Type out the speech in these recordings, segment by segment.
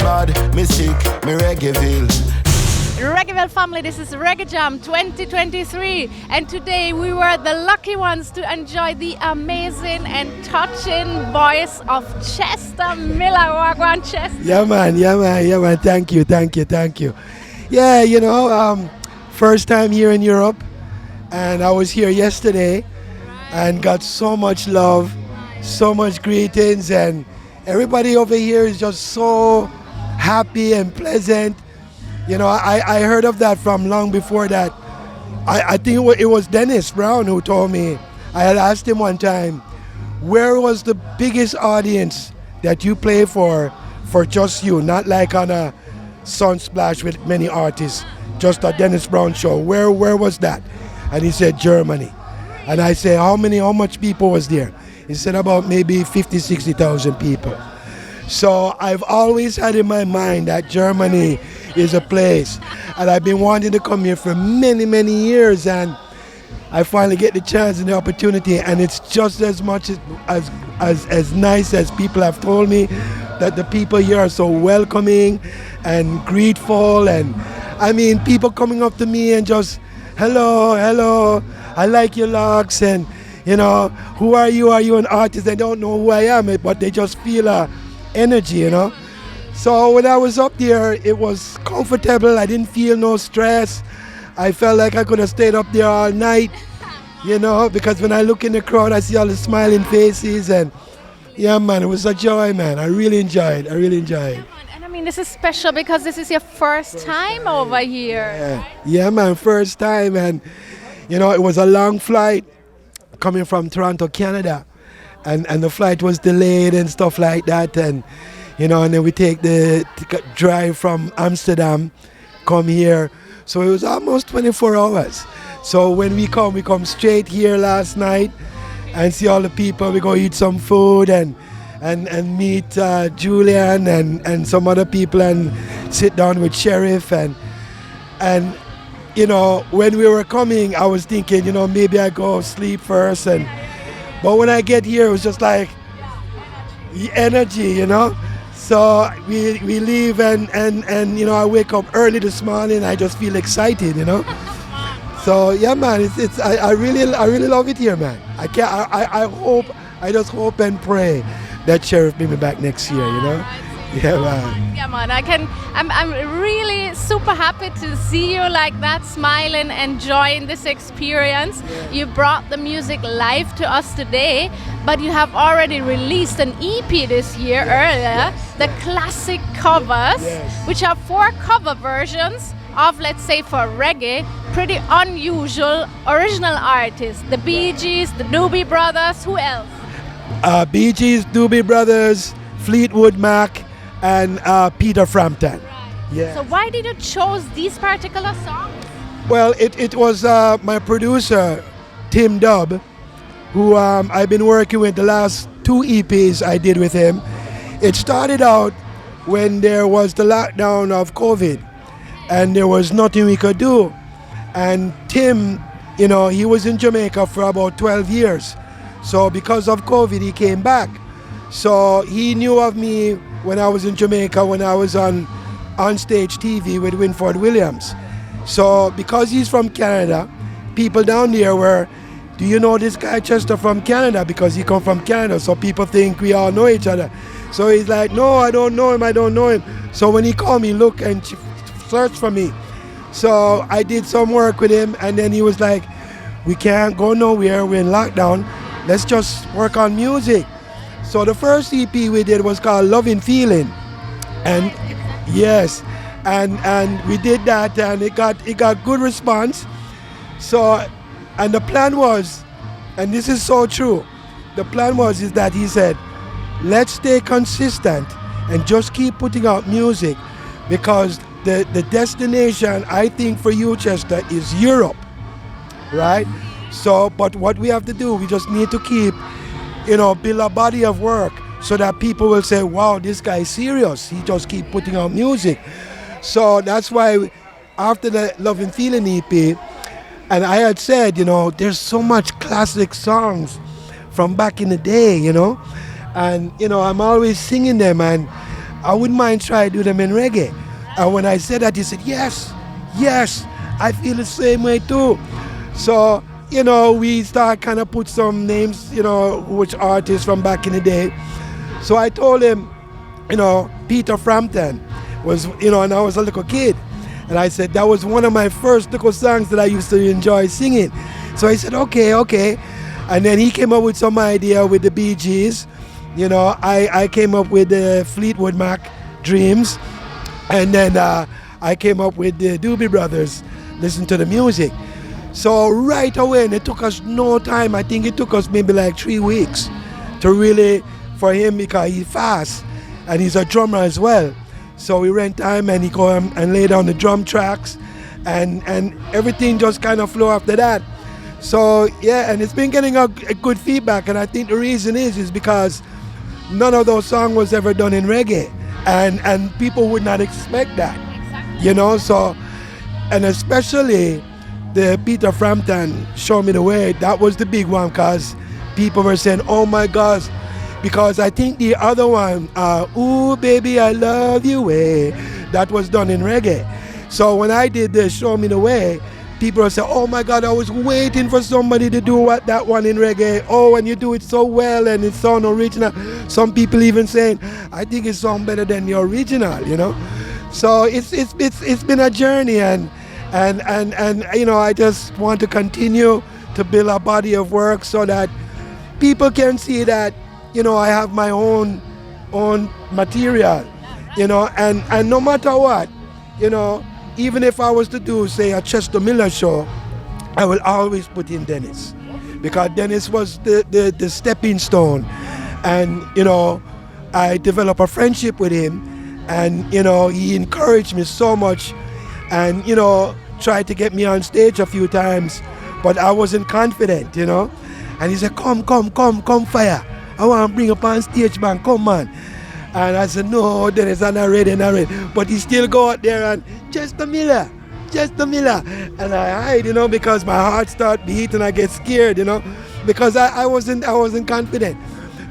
bad, me sick, me Reggaeville. Reggaeville family, this is Reggae Jam 2023, and today we were the lucky ones to enjoy the amazing and touching voice of Chester Miller. Wagwan Chester. Yeah man. Thank you. Yeah, first time here in Europe, and I was here yesterday and got so much love, so much greetings, and everybody over here is just so happy and pleasant. I heard of that from long before that. I think it was Dennis Brown who told me. I had asked him one time, where was the biggest audience that you play for just you, not like on a Sunsplash with many artists, just a Dennis Brown show. Where was that? And he said Germany. And I said, how much people was there? He said about maybe 50,000-60,000 people. So I've always had in my mind that Germany is a place, and I've been wanting to come here for many years, and I finally get the chance and the opportunity, and it's just as much as nice as people have told me, that the people here are so welcoming and grateful, and I mean people coming up to me and just hello, I like your locks, and who are you? Are you an artist? They don't know who I am, but they just feel a energy, So when I was up there, it was comfortable. I didn't feel no stress. I felt like I could have stayed up there all night, because when I look in the crowd, I see all the smiling faces, and yeah, man, it was a joy, man. I really enjoyed. And I mean, this is special because this is your first time over here. Yeah, man, first time, and it was a long flight coming from Toronto, Canada, and the flight was delayed and stuff like that, and and then we take the drive from Amsterdam, come here. So it was almost 24 hours. So when we come straight here last night and see all the people. We go eat some food and meet Julian and some other people and sit down with Sheriff. And when we were coming, I was thinking, maybe I go sleep first. But when I get here, it was just like energy, So we leave and I wake up early this morning. I just feel excited, So yeah, man, I really love it here, man. I just hope and pray that Sheriff bring me back next year, Yeah, man. Yeah, man. I'm really super happy to see you like that, smiling, enjoying this experience. Yeah. You brought the music live to us today, but you have already released an EP this year earlier, the classic covers, which are 4 cover versions of, let's say, for reggae, pretty unusual original artists. The Bee Gees, the Doobie Brothers, who else? Bee Gees, Doobie Brothers, Fleetwood Mac, and Peter Frampton. Yeah. So why did you choose these particular songs? Well, it was my producer, Tim Dubb, who I've been working with the last 2 EPs I did with him. It started out when there was the lockdown of COVID, and there was nothing we could do. And Tim, he was in Jamaica for about 12 years. So because of COVID, he came back. So he knew of me when I was in Jamaica, when I was on stage TV with Winford Williams. So because he's from Canada, people down there were, do you know this guy Chester from Canada? Because he come from Canada, so people think we all know each other. So he's like, no, I don't know him. So when he called me, look and search for me. So I did some work with him, and then he was like, we can't go nowhere, we're in lockdown, let's just work on music. So the first EP we did was called Loving Feeling, and yes, and we did that, and it got good response. So, and the plan was, and this is so true, the plan is that he said, let's stay consistent and just keep putting out music, because the destination, I think, for you, Chester, is Europe, right? So, but what we have to do, we just need to keep, build a body of work so that people will say, wow, this guy is serious. He just keep putting out music. So that's why after the Love and Feeling EP, and I had said, there's so much classic songs from back in the day, and, I'm always singing them, and I wouldn't mind try to do them in reggae. And when I said that, he said, yes, yes, I feel the same way too. So, we start kind of put some names, which artists from back in the day. So I told him, Peter Frampton was, and I was a little kid. And I said, that was one of my first little songs that I used to enjoy singing. So he said, okay. And then he came up with some idea with the Bee Gees. I came up with the Fleetwood Mac Dreams. And then I came up with the Doobie Brothers, listen to the music. So right away, and it took us no time. I think it took us maybe like 3 weeks to really, for him, because he's fast and he's a drummer as well. So we rent time and he go and lay down the drum tracks and everything just kind of flow after that. So yeah, and it's been getting a good feedback, and I think the reason is because none of those songs was ever done in reggae, and people would not expect that. Exactly. So, and especially the Peter Frampton Show Me the Way, that was the big one, because people were saying, oh my gosh, because I think the other one, Ooh Baby I Love You Way, that was done in reggae. So when I did the Show Me the Way, people were saying, oh my God, I was waiting for somebody to do that one in reggae. Oh, and you do it so well and it sounds original. Some people even saying, I think it sounds better than the original, So it's been a journey, and I just want to continue to build a body of work so that people can see that, I have my own material, and no matter what, even if I was to do, say, a Chester Miller show, I will always put in Dennis, because Dennis was the stepping stone, and I developed a friendship with him, and he encouraged me so much, and tried to get me on stage a few times, but I wasn't confident, and he said, come fire, I want to bring up on stage, man, come man. And I said, no, Dennis, I'm not ready. But he still go out there and, Chester Miller. And I hide, because my heart start beating, I get scared, because I wasn't confident.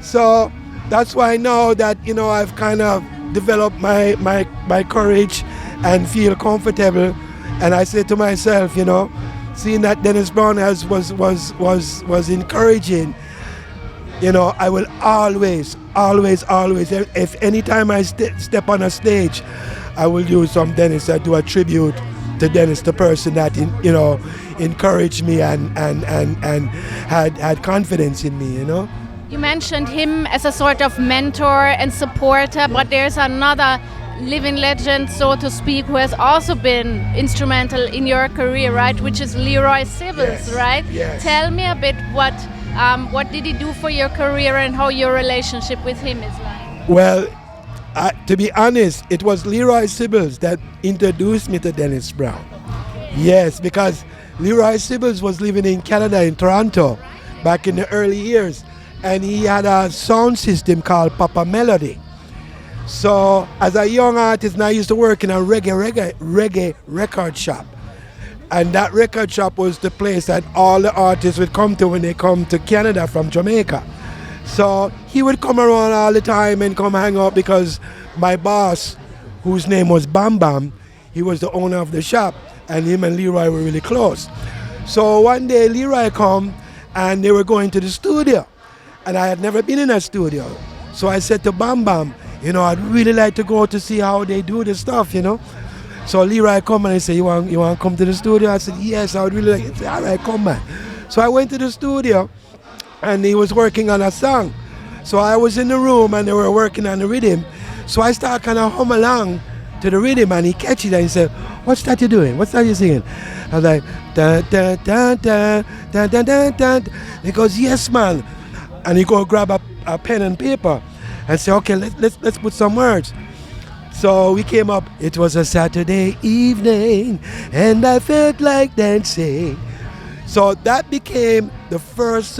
So that's why now that, I've kind of developed my courage and feel comfortable. And I say to myself, seeing that Dennis Brown was encouraging, I will always, if any time I step on a stage, I will use some Dennis. I do a tribute to Dennis, the person that encouraged me and had confidence in me. You mentioned him as a sort of mentor and supporter, but there's another living legend, so to speak, who has also been instrumental in your career, right? Which is Leroy Sibbles, yes. Right? Yes. Tell me a bit what did he do for your career and how your relationship with him is like? Well, to be honest, it was Leroy Sibbles that introduced me to Dennis Brown. Yes, because Leroy Sibbles was living in Canada, in Toronto, back in the early years, and he had a sound system called Papa Melody. So as a young artist, I used to work in a reggae record shop. And that record shop was the place that all the artists would come to when they come to Canada from Jamaica. So he would come around all the time and come hang out, because my boss, whose name was Bam Bam, he was the owner of the shop, and him and Leroy were really close. So one day Leroy come and they were going to the studio, and I had never been in a studio. So I said to Bam Bam, I'd really like to go to see how they do the stuff, So Leroy come and he said, you want to come to the studio? I said, yes, I would really like it. He said, all right, come man. So I went to the studio, and he was working on a song. So I was in the room and they were working on the rhythm. So I started kind of hum along to the rhythm, and he catch it and he said, what's that you doing? What's that you singing? I was like, da da da da da da da da. He goes, yes man. And he go grab a pen and paper and say, okay, let's put some words. So we came up, it was a Saturday evening and I felt like dancing. So that became the first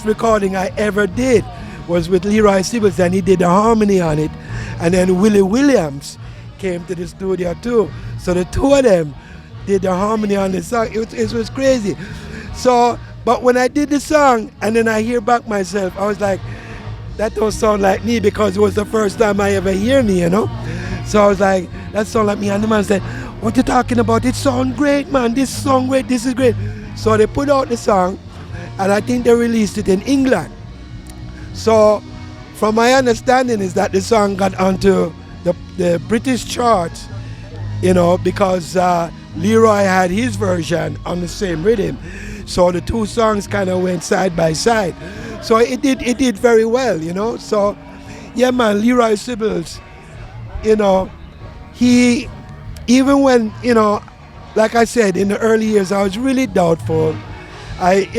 recording I ever did, was with Leroy Sibbles, and he did the harmony on it. And then Willie Williams came to the studio too. So the two of them did the harmony on the song. It was crazy. So, but when I did the song and then I hear back myself, I was like, that don't sound like me because it was the first time I ever hear me, you know. So I was like, that sound like me. And the man said, what you talking about? It sound great, man. This song great. This is great. So they put out the song, and I think they released it in England. So from my understanding is that the song got onto the British charts, you know, because Leroy had his version on the same rhythm. So the two songs kind of went side by side. So it did very well, you know. So yeah, man, Leroy Sibbles, you know, he, even when, you know, like I said, in the early years, I was really doubtful. It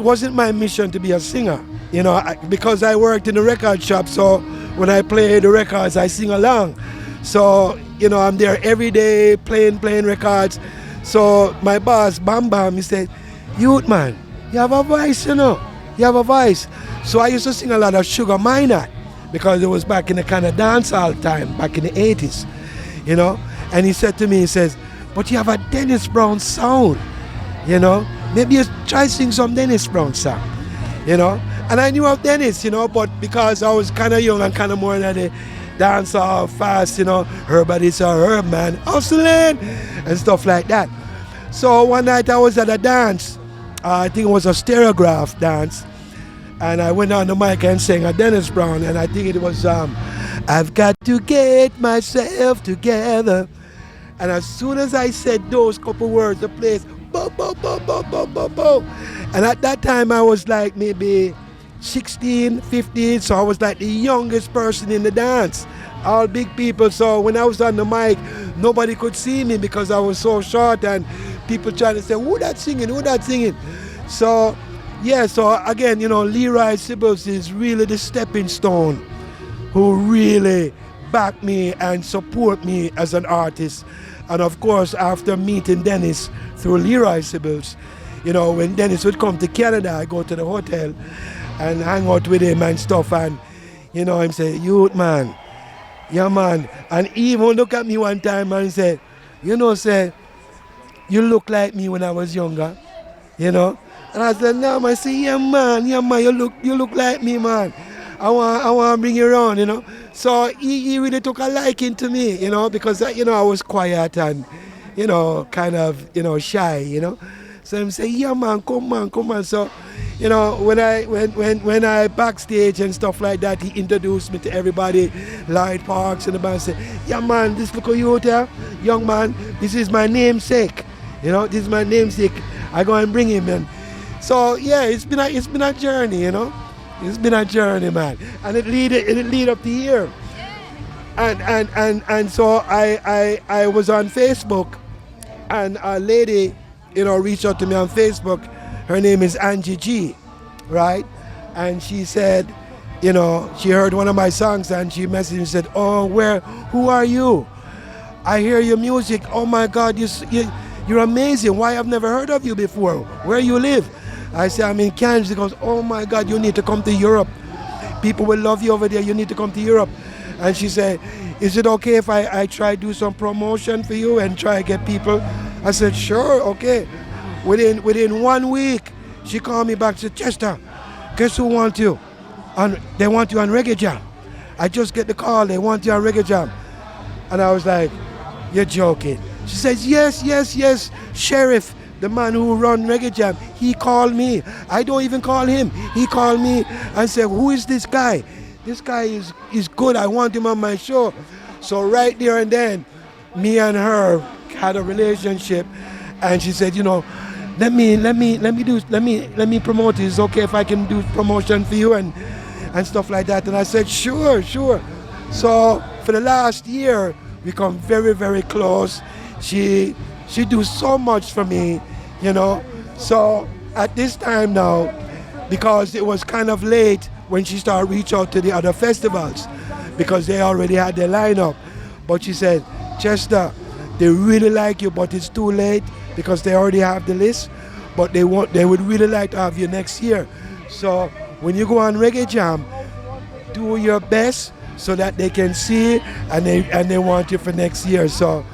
wasn't my mission to be a singer, you know, because I worked in the record shop. So when I play the records, I sing along. So, you know, I'm there every day playing records. So my boss, Bam Bam, he said, youth man, you have a voice, you know. You have a voice. So I used to sing a lot of Sugar Minott because it was back in the kind of dancehall time, back in the 80s, you know. And he said to me, he says, but you have a Dennis Brown sound, you know. Maybe you try sing some Dennis Brown song, you know. And I knew of Dennis, you know, but because I was kind of young and kind of more than the dancehall fast, you know, everybody's a herb man, hustling and stuff like that. So one night I was at a dance, I think it was a Stereograph dance, and I went on the mic and sang a Dennis Brown, and I think it was I've got to get myself together. And as soon as I said those couple words, the place, bo, bo, bo, bo, bo, bo, bo. And at that time I was like maybe 16, 15, so I was like the youngest person in the dance, all big people. So when I was on the mic, nobody could see me because I was so short, and people trying to say, who that singing? So yeah, so again, you know, Leroy Sibbles is really the stepping stone who really backed me and support me as an artist. And of course, after meeting Dennis through Leroy Sibbles, you know, when Dennis would come to Canada, I go to the hotel and hang out with him and stuff, and you know, him say, youth man, yeah man, and he even look at me one time and say, you know, say, you look like me when I was younger, you know. And I said, no man, I say, yeah man, you look like me, man. I want to bring you around, you know. So he really took a liking to me, you know, because you know, I was quiet and, you know, kind of, you know, shy, you know. So him say, yeah man, come on. So, you know, when I backstage and stuff like that, he introduced me to everybody, Lloyd Parks and the band, said, yeah man, this little youth here, young man, this is my namesake. You know, this is my namesake. I go and bring him in. So yeah, it's been a journey, you know. It's been a journey, man. And it lead up to here. And so I was on Facebook, and a lady, you know, reached out to me on Facebook. Her name is Angie G, right? And she said, you know, she heard one of my songs and she messaged me and said, oh, who are you? I hear your music. Oh my God, you're amazing. Why I've never heard of you before? Where you live? I say, I'm in Kansas. She goes, oh my God, you need to come to Europe. People will love you over there. You need to come to Europe. And she said, is it okay if I try to do some promotion for you and try to get people? I said, sure, okay. Within 1 week, she called me back and said, Chester, guess who wants you? They want you on Reggae Jam. I just get the call, they want you on Reggae Jam. And I was like, you're joking. She says, yes, Sheriff, the man who run Reggae Jam, he called me. I don't even call him. He called me and said, who is this guy? This guy is good, I want him on my show. So right there and then, me and her had a relationship, and she said, you know, let me promote it. It's okay if I can do promotion for you and stuff like that. And I said, sure. So for the last year, we come very, very close. She do so much for me, you know. So at this time now, because it was kind of late when she started reach out to the other festivals, because they already had their lineup. But she said, Chester, they really like you, but it's too late because they already have the list. But they would really like to have you next year. So when you go on Reggae Jam, do your best so that they can see and they want you for next year. So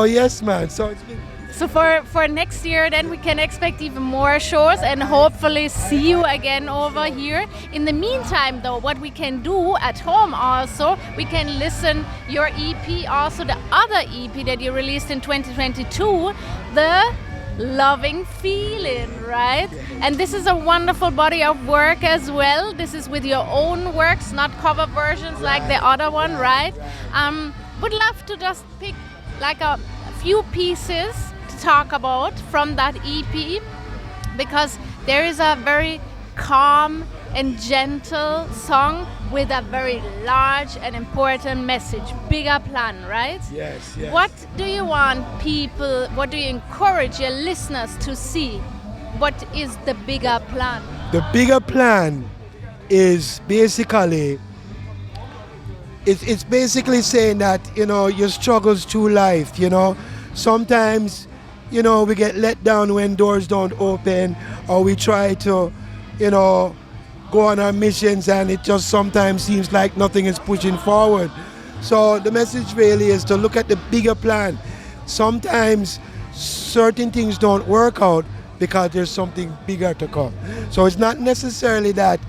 yes, man. So it's been So for next year, then we can expect even more shows and hopefully see you again over here. In the meantime, though, what we can do at home also, we can listen your EP, also the other EP that you released in 2022, the Loving Feeling, right? And this is a wonderful body of work as well. This is with your own works, not cover versions like the other one, right? Would love to just pick like a few pieces to talk about from that EP, because there is a very calm and gentle song with a very large and important message, bigger plan, right? Yes, yes. What do you want people, what do you encourage your listeners to see? What is the bigger plan? The bigger plan is basically, it's basically saying that, you know, your struggles through life, you know, sometimes, you know, we get let down when doors don't open, or we try to, you know, go on our missions and it just sometimes seems like nothing is pushing forward. So the message really is to look at the bigger plan. Sometimes certain things don't work out because there's something bigger to come. So it's not necessarily that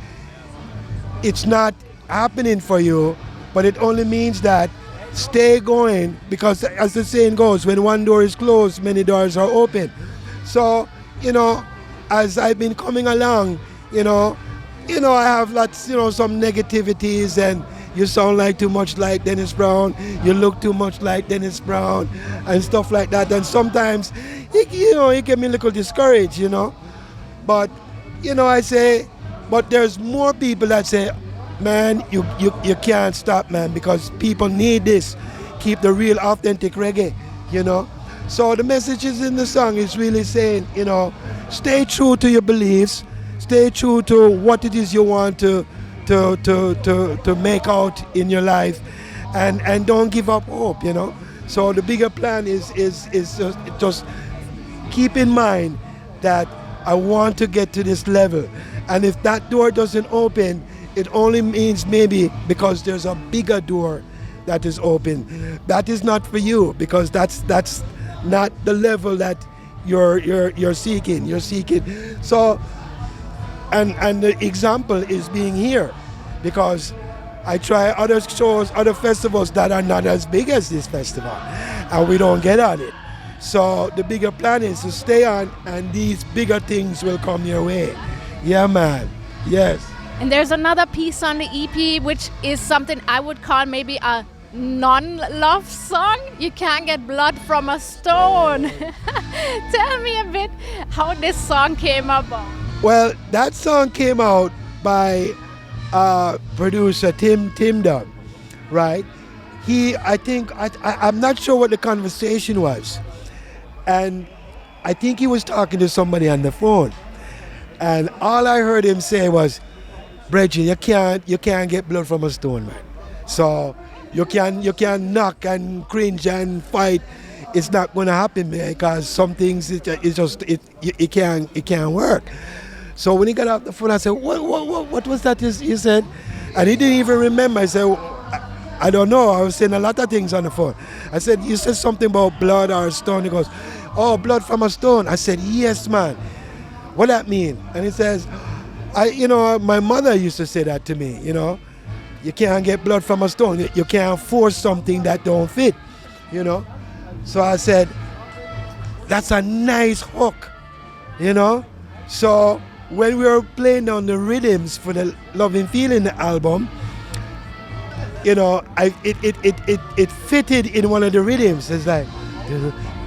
it's not happening for you, but it only means that stay going, because as the saying goes, when one door is closed, many doors are open. So, you know, as I've been coming along, you know, I have lots, you know, some negativities, and you sound like too much like Dennis Brown, you look too much like Dennis Brown, and stuff like that. And sometimes, it get me a little discouraged, you know. But, you know, I say, but there's more people that say, man, you can't stop, man, because people need this. Keep the real, authentic reggae, you know. So the messages in the song is really saying, you know, stay true to your beliefs, stay true to what it is you want to make out in your life, and don't give up hope, you know. So the bigger plan is just keep in mind that I want to get to this level, and if that door doesn't open, it only means maybe because there's a bigger door that is open. That is not for you, because that's not the level that you're seeking. You're seeking. So, and the example is being here, because I try other shows, other festivals that are not as big as this festival, and we don't get on it. So the bigger plan is to stay on, and these bigger things will come your way. Yeah, man. Yes. And there's another piece on the EP, which is something I would call maybe a non-love song. You can't get blood from a stone. Tell me a bit how this song came about. Well, that song came out by producer Tim Dub, right? I'm not sure what the conversation was, and I think he was talking to somebody on the phone, and all I heard him say was, Bridget, you can't get blood from a stone, man. So you can knock and cringe and fight. It's not going to happen, man, because some things it can't work. So when he got off the phone, I said, what was that you said? And he didn't even remember. I said, I don't know. I was saying a lot of things on the phone. I said, you said something about blood or a stone. He goes, oh, blood from a stone. I said, yes, man. What that mean? And he says, my mother used to say that to me, you know. You can't get blood from a stone. You can't force something that don't fit, you know. So I said, that's a nice hook, you know. So when we were playing on the rhythms for the Loving Feeling album, you know, it fitted in one of the rhythms. It's like,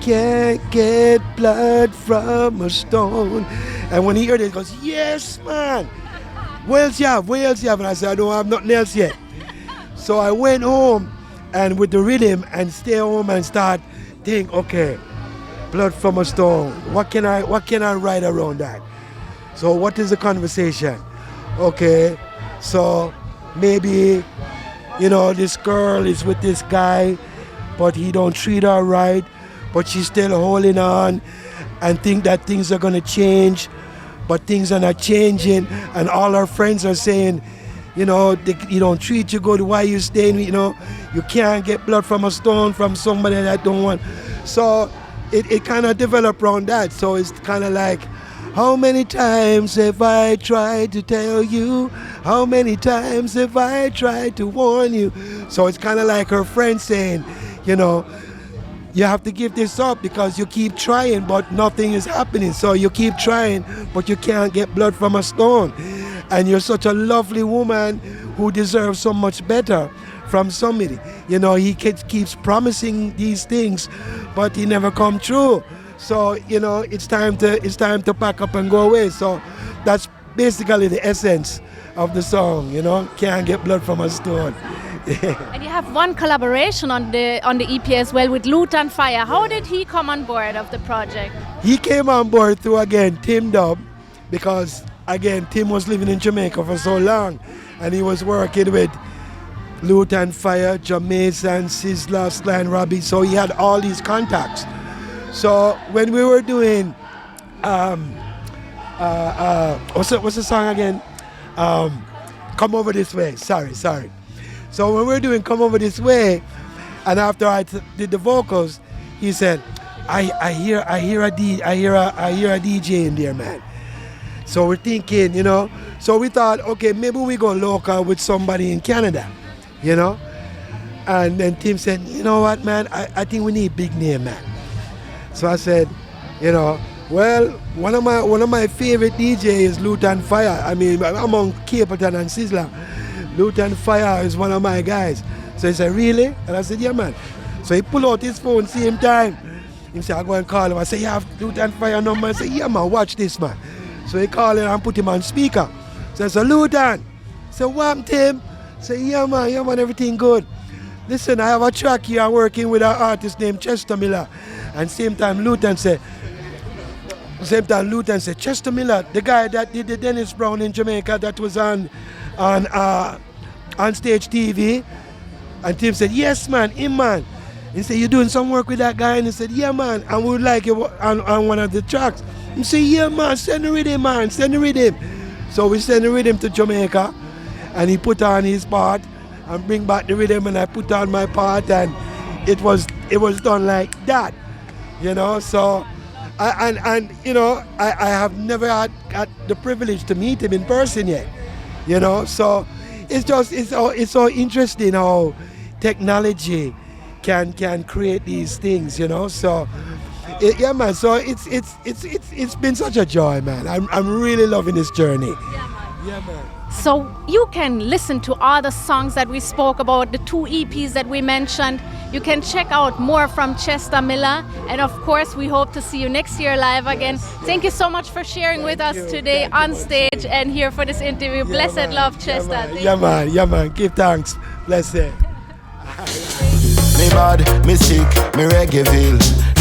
can't get blood from a stone. And when he heard it, he goes, yes, man. What else you have? What else you have? And I said, I don't have nothing else yet. So I went home and with the rhythm and stay home and start think, okay, blood from a stone. What can I write around that? So what is the conversation? Okay, so maybe, you know, this girl is with this guy, but he don't treat her right, but she's still holding on and think that things are gonna change, but things are not changing, and all her friends are saying, you know, you don't treat you good, why you staying, you know, you can't get blood from a stone from somebody that don't want. So it kind of developed around that. So it's kind of like, how many times have I tried to tell you? How many times have I tried to warn you? So it's kind of like her friend saying, you know, you have to give this up because you keep trying but nothing is happening. So you keep trying but you can't get blood from a stone. And you're such a lovely woman who deserves so much better from somebody. You know, he keeps promising these things but he never come true. So, you know, it's time to pack up and go away. So that's basically the essence of the song, you know, can't get blood from a stone. And you have one collaboration on the EP as well with Lutan Fire. How did he come on board of the project? He came on board through, again, Tim Dub, because, again, Tim was living in Jamaica for so long, and he was working with Lutan Fire, Jamaican, Sizzla, Sly and Robbie, so he had all these contacts. So when we were doing, what's the song again? Come Over This Way. Sorry. So when we were doing Come Over This Way, and after I did the vocals, he said, I hear a DJ in there, man. So we're thinking, you know. So we thought, okay, maybe we go local with somebody in Canada, you know. And then Tim said, you know what, man? I think we need big name, man. So I said, you know, well, one of my favorite DJs is Lutan Fire. I mean, among Capleton and Sizzla, Lutan Fire is one of my guys. So he said, really? And I said, yeah, man. So he pulled out his phone, same time. He said, I go and call him. I said, you have Lutan Fire number? I said, yeah, man, watch this, man. So he called him and put him on speaker. So I said, Lutan. I said, what, Tim? I said, yeah, man, everything good. Listen, I have a track here. I'm working with an artist named Chester Miller. And same time Lutan said, Chester Miller, the guy that did the Dennis Brown in Jamaica that was on stage TV. And Tim said, yes, man, him, man. He said, you doing some work with that guy? And he said, yeah, man, and we would like you on one of the tracks. He said, yeah, man, send the rhythm, man, send the rhythm. So we send the rhythm to Jamaica, and he put on his part and bring back the rhythm, and I put on my part, and it was done like that. You know, so, you know, I have never had the privilege to meet him in person yet, you know, so it's so interesting how technology can create these things, you know, so, yeah, man, so it's been such a joy, man. I'm really loving this journey. Yeah, man. So you can listen to all the songs that we spoke about, the 2 EPs that we mentioned. You can check out more from Chester Miller. And of course, we hope to see you next year live again. Thank you so much for sharing with us today on stage and here for this interview. Blessed love, Chester. Yeah, man. Give thanks. Blessed. Me bad, me sick, me Reggaeville.